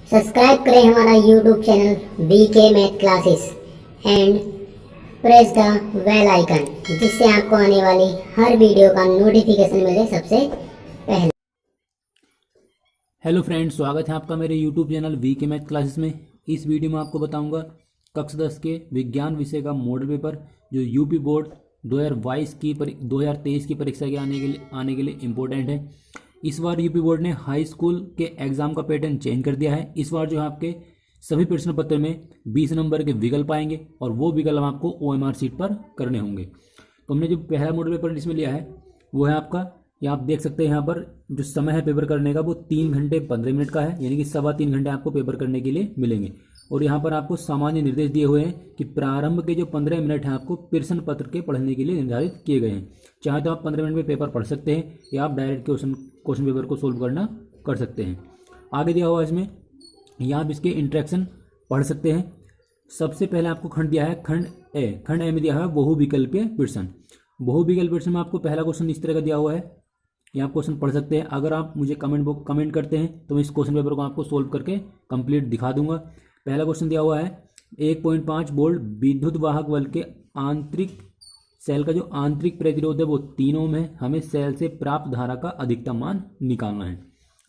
Subscribe करें हमारा YouTube channel VK math classes and press the bell icon, जिससे आपको आने वाली हर वीडियो का नोटिफिकेशन मिले सबसे पहले। हेलो फ्रेंड्स, स्वागत है आपका मेरे YouTube channel VK math classes में। इस वीडियो में आपको बताऊंगा कक्षा 10 के विज्ञान विषय का मॉडल पेपर जो यूपी बोर्ड 2023 की परीक्षा के आने के लिए इम्पोर्टेंट है। इस बार यूपी बोर्ड ने हाई स्कूल के एग्ज़ाम का पैटर्न चेंज कर दिया है। इस बार जो है आपके सभी प्रश्न पत्र में 20 नंबर के विकल्प आएंगे और वो विकल्प आपको OMR सीट पर करने होंगे। तो हमने जो पहला मॉडल पेपर इसमें लिया है वो है आपका, या आप देख सकते हैं यहाँ पर जो समय है पेपर करने का वो 3 घंटे 15 मिनट का है, यानी कि 3.25 घंटे आपको पेपर करने के लिए मिलेंगे। और यहाँ पर आपको सामान्य निर्देश दिए हुए हैं कि प्रारंभ के जो 15 मिनट हैं आपको प्रश्न पत्र के पढ़ने के लिए निर्धारित किए गए हैं। चाहे तो आप 15 मिनट में पेपर पढ़ सकते हैं या आप डायरेक्ट क्वेश्चन पेपर को सोल्व करना कर सकते हैं। आगे दिया हुआ इसमें यहाँ आप इसके इंट्रैक्शन पढ़ सकते हैं। सबसे पहले आपको खंड दिया है खंड ए में दिया है बहुविकल्पीय प्रश्न। बहुविकल्पीय प्रश्न में आपको पहला क्वेश्चन इस तरह का दिया हुआ है, यहाँ क्वेश्चन पढ़ सकते हैं। अगर आप मुझे कमेंट करते हैं तो मैं इस क्वेश्चन पेपर को आपको सोल्व करके कंप्लीट दिखा दूंगा। पहला क्वेश्चन दिया हुआ है 1.5 वोल्ट विद्युत वाहक बल के आंतरिक सेल का जो आंतरिक प्रतिरोध है वो 3 ओम है। हमें सेल से प्राप्त धारा का अधिकतम मान निकालना है।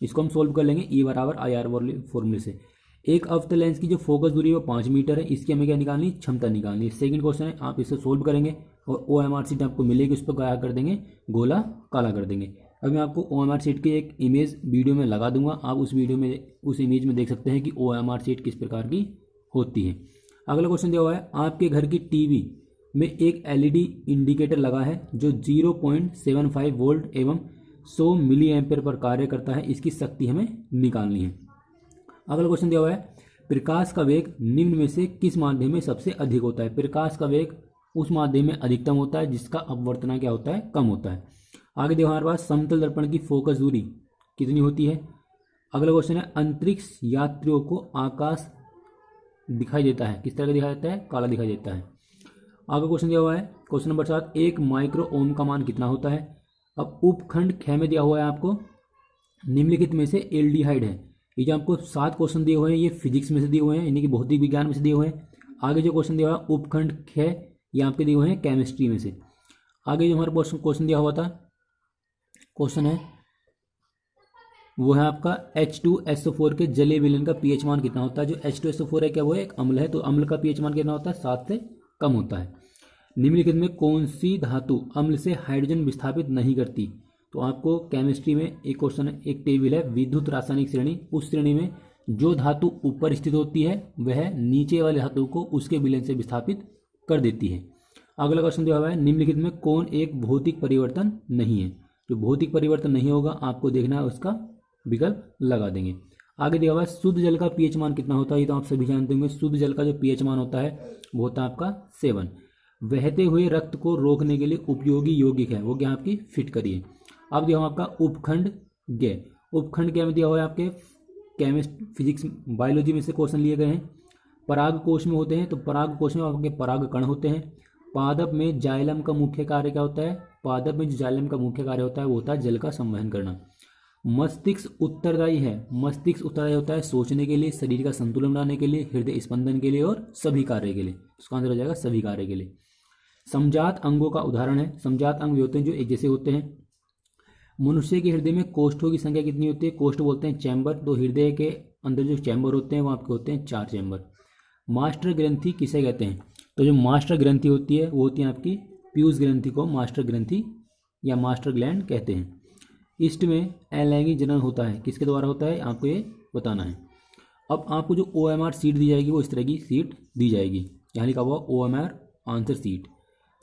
इसको हम सोल्व कर लेंगे E बराबर IR फॉर्मूले से। एक अवतल लेंस की जो फोकस दूरी है वो 5 मीटर है। इसकी हमें क्या निकालनी, क्षमता निकालनी है। सेकंड क्वेश्चन है, आप इसे सोल्व करेंगे और OMR सीट आपको मिलेगी, उस पर क्या कर देंगे, गोला काला कर देंगे। अब मैं आपको OMR सीट की एक इमेज वीडियो में लगा दूंगा, आप उस इमेज में देख सकते हैं कि OMR सीट किस प्रकार की होती है। अगला क्वेश्चन दिया हुआ है, आपके घर की टीवी में एक LED इंडिकेटर लगा है जो 0.75 वोल्ट एवं 100 मिली एम्पेयर पर कार्य करता है। इसकी शक्ति हमें निकालनी है। अगला क्वेश्चन दिया हुआ है, प्रकाश का वेग निम्न में से किस माध्यम में सबसे अधिक होता है। प्रकाश का वेग उस माध्यम में अधिकतम होता है जिसका अपवर्तना क्या होता है, कम होता है। आगे देखो हमारे पास समतल दर्पण की फोकस दूरी कितनी होती है। अगला क्वेश्चन है, अंतरिक्ष यात्रियों को आकाश दिखाई देता है, किस तरह का दिखाई देता है, काला दिखाई देता है। आगे क्वेश्चन दिया हुआ है, क्वेश्चन नंबर 7, 1 माइक्रो ओम का मान कितना होता है। अब उपखंड ख में दिया हुआ है आपको निम्नलिखित में से एल्डिहाइड है। ये जो आपको 7 क्वेश्चन दिए हुए हैं ये फिजिक्स में से दिए हुए हैं, यानी कि भौतिक विज्ञान में से दिए हुए हैं। आगे जो क्वेश्चन दिया हुआ है उपखंड ख, ये आपके दिए हुए हैं केमिस्ट्री में से। आगे जो हमारा क्वेश्चन दिया हुआ था, क्वेश्चन है वो है आपका H2SO4 के जलीय विलयन का pH मान कितना होता है। जो H2SO4 है क्या, वो एक अम्ल है, तो अम्ल का pH मान कितना होता है, 7 से कम होता है। निम्नलिखित में कौन सी धातु अम्ल से हाइड्रोजन विस्थापित नहीं करती। तो आपको केमिस्ट्री में एक क्वेश्चन है, एक टेबल है विद्युत रासायनिक श्रेणी, उस श्रेणी में जो धातु ऊपर स्थित होती है वह नीचे वाले धातु को उसके विलयन से विस्थापित कर देती है। अगला क्वेश्चन दिया हुआ है, निम्नलिखित में कौन एक भौतिक परिवर्तन नहीं है। जो भौतिक परिवर्तन नहीं होगा आपको देखना है, उसका विकल्प लगा देंगे। आगे दिया हुआ है, शुद्ध जल का pH मान कितना होता है। ये तो आप सभी जानते होंगे, शुद्ध जल का जो pH मान होता है वो होता है आपका 7। बहते हुए रक्त को रोकने के लिए उपयोगी यौगिक है, वो क्या आपकी फिट करिए। अब दिया हुआ आपका उपखंड ग। उपखंड ग में दिया हुआ है आपके फिजिक्स बायोलॉजी में से क्वेश्चन लिए गए हैं। पराग कोश में होते हैं, तो पराग कोश में आपके पराग कण होते हैं। पादप में जाइलम का मुख्य कार्य क्या होता है। पादप में जो जाइलम का मुख्य कार्य होता है वो होता है जल का संवहन करना। मस्तिष्क उत्तरदायी है, मस्तिष्क उत्तरदायी होता है सोचने के लिए, शरीर का संतुलन बनाने के लिए, हृदय स्पंदन के लिए और सभी कार्य के लिए। उसका आंसर हो जाएगा सभी कार्य के लिए। समजात अंगों का उदाहरण है, समजात अंग होते हैं जो एक जैसे होते हैं। मनुष्य के हृदय में कोष्ठों की संख्या कितनी होती है। कोष्ठ बोलते हैं चैम्बर, तो हृदय के अंदर जो चैम्बर होते हैं वो आपके होते हैं 4 चैम्बर। मास्टर ग्रंथि किसे कहते हैं। तो जो मास्टर ग्रंथि होती है वो होती है आपकी पीयूष ग्रंथि को मास्टर ग्रंथि या मास्टर ग्लैंड कहते हैं। ईस्ट में अलैंगिक जनन होता है, किसके द्वारा होता है आपको ये बताना है। अब आपको जो OMR सीट दी जाएगी वो इस तरह की सीट दी जाएगी, यहाँ लिखा हुआ OMR आंसर सीट।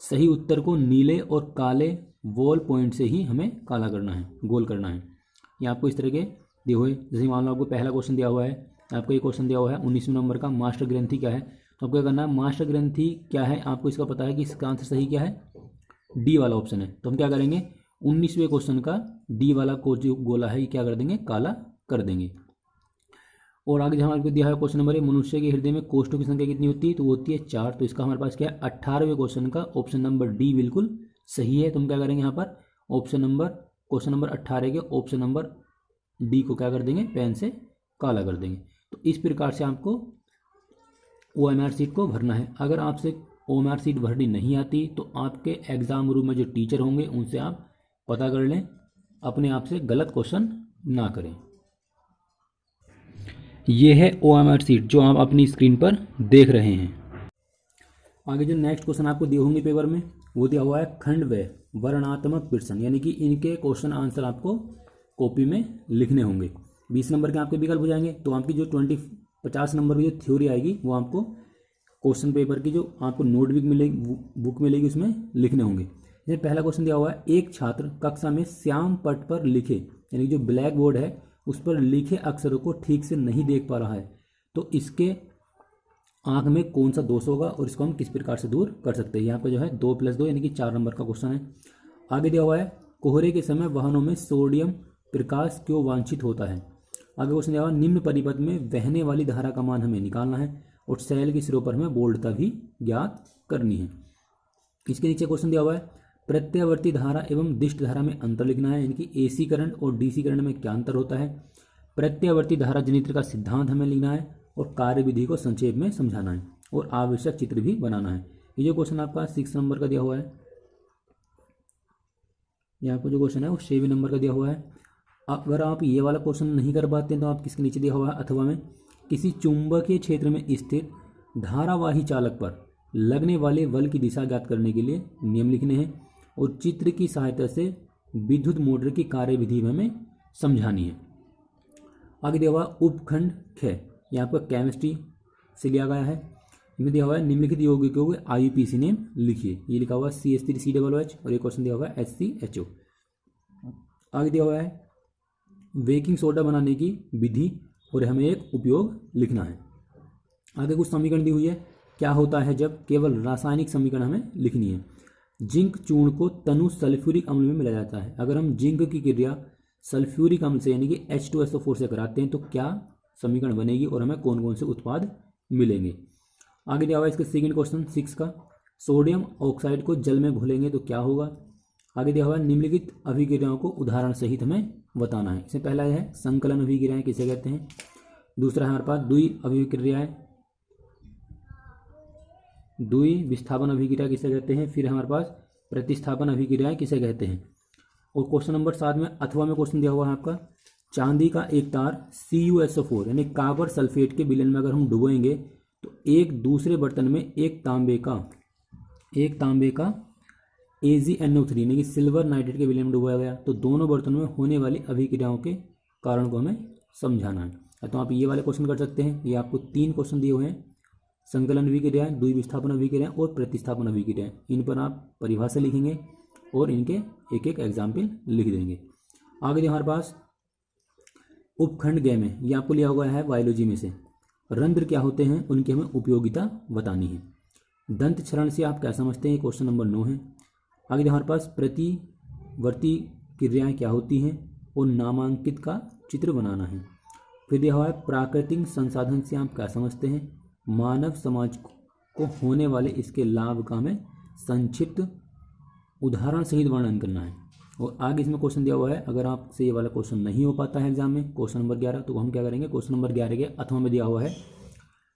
सही उत्तर को नीले और काले वॉल पॉइंट से ही हमें काला करना है, गोल करना है। ये आपको इस तरह के दिए हुए, जैसे मान लो आपको पहला क्वेश्चन दिया हुआ है, आपको ये क्वेश्चन दिया हुआ है 19वें नंबर का, मास्टर ग्रंथि क्या है। तो आपको क्या करना है, मास्टर ग्रंथि क्या है आपको इसका पता है कि इसका आंसर सही क्या है, डी वाला ऑप्शन है। तो हम क्या करेंगे, 19वें क्वेश्चन का डी वाला को जो गोला है ये क्या कर देंगे, काला कर देंगे। और आगे हमारे को दिया है क्वेश्चन नंबर, मनुष्य के हृदय में कोष्ठों की संख्या कितनी होती है, तो वो होती है 4। तो इसका हमारे पास क्या है, 18वें क्वेश्चन का ऑप्शन नंबर डी बिल्कुल सही है। तो हम क्या करेंगे यहाँ पर क्वेश्चन नंबर 18 के ऑप्शन नंबर डी को क्या कर देंगे, पेन से काला कर देंगे। तो इस प्रकार से आपको OMR शीट को भरना है। अगर आपसे OMR शीट भरनी नहीं आती तो आपके एग्ज़ाम रूम में जो टीचर होंगे उनसे आप पता कर लें, अपने आप से गलत क्वेश्चन ना करें। ये है OMR शीट जो आप अपनी स्क्रीन पर देख रहे हैं। आगे जो नेक्स्ट क्वेश्चन आपको दिए होंगे पेपर में वो दिया हुआ है खंड व वर्णात्मक प्रश्न, यानी कि इनके क्वेश्चन आंसर आपको कॉपी में लिखने होंगे। 20 नंबर के आपके विकल्प हो जाएंगे, तो आपकी जो 50 नंबर की जो थ्योरी आएगी वो आपको क्वेश्चन पेपर की जो आपको नोटबुक मिलेगी, बुक मिलेगी, उसमें लिखने होंगे। जैसे पहला क्वेश्चन दिया हुआ है, एक छात्र कक्षा में श्याम पट पर लिखे, यानी जो ब्लैक बोर्ड है उस पर लिखे अक्षरों को ठीक से नहीं देख पा रहा है, तो इसके आंख में कौन सा दोष होगा और इसको हम किस प्रकार से दूर कर सकते हैं। यहाँ पर जो है 2+2 यानी कि 4 नंबर का क्वेश्चन है। आगे दिया हुआ है, कोहरे के समय वाहनों में सोडियम प्रकाश क्यों वांछित होता है। आगे क्वेश्चन दिया हुआ है, निम्न परिपथ में बहने वाली धारा का मान हमें निकालना है और सेल के सिरों पर हमें बोल्डता भी ज्ञात करनी है। इसके नीचे क्वेश्चन दिया हुआ है, प्रत्यावर्ती धारा एवं दिष्ट धारा में अंतर लिखना है, यानी कि AC करंट और DC करंट में क्या अंतर होता है। प्रत्यावर्ती धारा जनित्र का सिद्धांत हमें लिखना है और कार्यविधि को संक्षेप में समझाना है और आवश्यक चित्र भी बनाना है। ये जो क्वेश्चन आपका 6 नंबर का दिया हुआ है, यहाँ पर जो क्वेश्चन है वो 6 नंबर का दिया हुआ है। अगर आप ये वाला क्वेश्चन नहीं कर पाते हैं तो आप किसके नीचे दिया हुआ है, अथवा में किसी चुंबकीय क्षेत्र में स्थित धारावाही चालक पर लगने वाले बल की दिशा ज्ञात करने के लिए नियम लिखने हैं और चित्र की सहायता से विद्युत मोटर की कार्यविधि हमें समझानी है। आगे दिया हुआ उपखंड ख, यहाँ पर केमिस्ट्री से लिया गया है। इनमें दिया हुआ है, निम्नलिखित यौगिकों के IUPAC नेम लिखिए। ये लिखा हुआ है CH3COOH और ये क्वेश्चन दिया हुआ है HCHO। आगे दिया हुआ है, बेकिंग सोडा बनाने की विधि और हमें एक उपयोग लिखना है। आगे कुछ समीकरण दी हुई है, क्या होता है जब केवल रासायनिक समीकरण हमें लिखनी है। जिंक चूर्ण को तनु सल्फ्यूरिक अम्ल में मिलाया जाता है। अगर हम जिंक की क्रिया सल्फ्यूरिक अम्ल से यानी कि H2SO4 से कराते हैं तो क्या समीकरण बनेगी और हमें कौन कौन से उत्पाद मिलेंगे। आगे दिया हुआ है इसके सेकंड क्वेश्चन 6 का, सोडियम ऑक्साइड को जल में घोलेंगे तो क्या होगा। आगे दिया हुआ है, निम्नलिखित अभिक्रियाओं को उदाहरण सहित हमें बताना है। इसमें पहला है संकलन अभिक्रियाएं किसे कहते हैं। दूसरा है हमारे पास द्वि अभिक्रियाएं, द्वि विस्थापन अभिक्रिया किसे कहते हैं। फिर हमारे पास प्रतिस्थापन अभिक्रियाएं किसे कहते हैं। और क्वेश्चन नंबर 7 में अथवा में क्वेश्चन दिया हुआ है आपका, चांदी का एक तार CuSO4 यानी काबर सल्फेट के विलयन में अगर हम डुबोएंगे तो एक दूसरे बर्तन में एक तांबे का AgNO3 यानी कि सिल्वर नाइट्रेट के विलयन में डुबाया गया, तो दोनों बर्तनों में होने वाली अभिक्रियाओं के कारण को हमें समझाना है। तो आप ये वाले क्वेश्चन कर सकते हैं। ये आपको 3 क्वेश्चन दिए हुए हैं, संकलन अभिक्रियाएं, द्वि विस्थापन अभिक्रियाएं और प्रतिस्थापन अभिक्रियाएं। इन पर आप परिभाषा लिखेंगे और इनके एक एक एग्जाम्पल लिख देंगे। आगे हमारे पास उपखंड ग में ये आपको लिया हुआ है बायोलॉजी में से, रंध्र क्या होते हैं उनकी हमें उपयोगिता बतानी है। दंत क्षरण से आप क्या समझते हैं, क्वेश्चन नंबर 9 है। आगे हमारे पास प्रतिवर्ती क्रियाएं क्या होती हैं और नामांकित का चित्र बनाना है। फिर दिया हुआ है प्राकृतिक संसाधन से आप क्या समझते हैं, मानव समाज को होने वाले इसके लाभ का हमें संक्षिप्त उदाहरण सहित वर्णन करना है। और आगे इसमें क्वेश्चन दिया हुआ है, अगर आपसे ये वाला क्वेश्चन नहीं हो पाता है एग्जाम में, क्वेश्चन नंबर 11, तो हम क्या करेंगे, क्वेश्चन नंबर 11 के अथवा में दिया हुआ है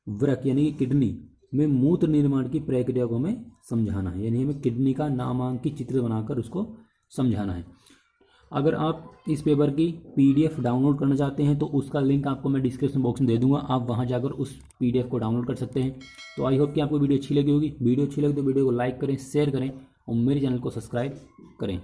वृक्क यानी कि किडनी में मूत्र निर्माण की प्रक्रिया को हमें समझाना है, यानी हमें किडनी का नामांकित चित्र बनाकर उसको समझाना है। अगर आप इस पेपर की PDF डाउनलोड करना चाहते हैं तो उसका लिंक आपको मैं डिस्क्रिप्शन बॉक्स में दे दूंगा, आप वहां जाकर उस PDF को डाउनलोड कर सकते हैं। तो आई होप कि आपको वीडियो अच्छी लगी होगी। वीडियो अच्छी लगी तो वीडियो को लाइक करें, शेयर करें और मेरे चैनल को सब्सक्राइब करें।